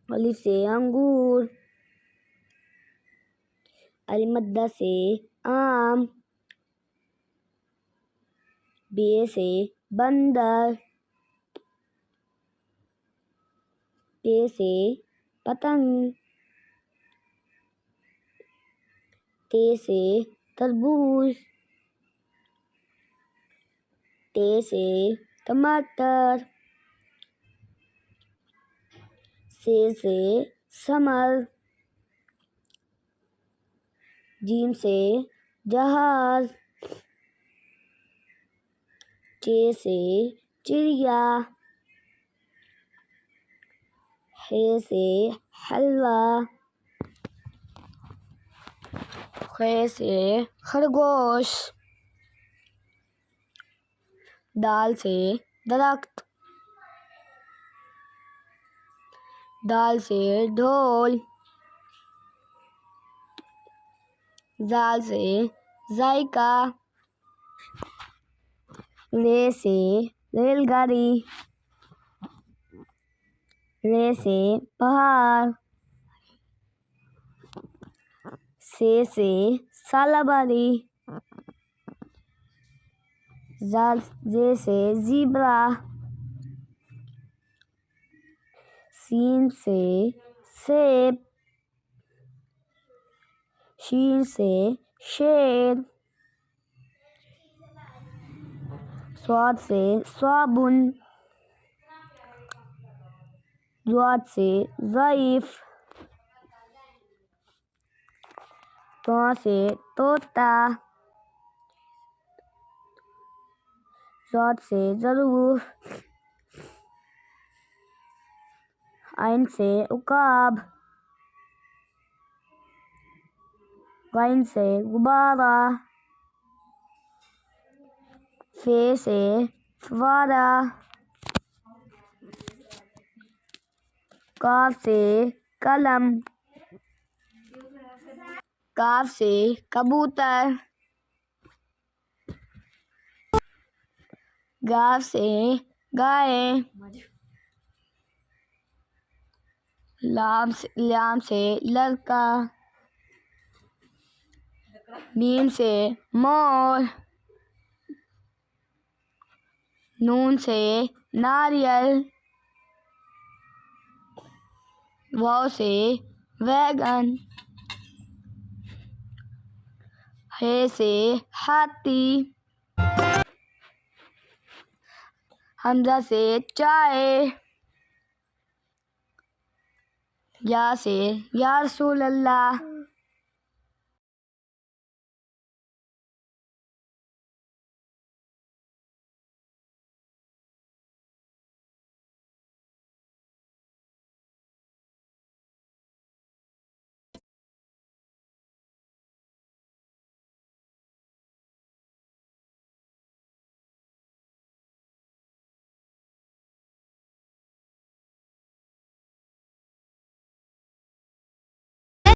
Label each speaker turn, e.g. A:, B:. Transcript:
A: अलिफ से अंगूर, अल-मद्दा से आम, बे से बंदर, पे से पतंग, ते से तरबूज, ते से टमाटर, से समर, जीम से जहाज, चे से चिड़िया, हे से हलवा, खे से खरगोश, दाल से दरख्त, दाल से ढोल, जाल से जायका, रे से रेलगाड़ी, रे से पहाड़, से सालाबारी, जे से ज़ीब्रा, सीन से सेब, शीन से शेर, स्वाद से साबुन, ज़ाद से ज़ईफ, तो से तोता, ज़ाद से ज़रूर, आइन से उकाब, गाइन से गुब्बारा, फे से फवारा, काफ से कलम, काफ से कबूतर, गाफ से गाय, लाम से लड़का, मीम से मोर, नून से नारियल, वाव से वैगन, हे से हाथी, हमजा से चाय, या से या रसूल अल्लाह।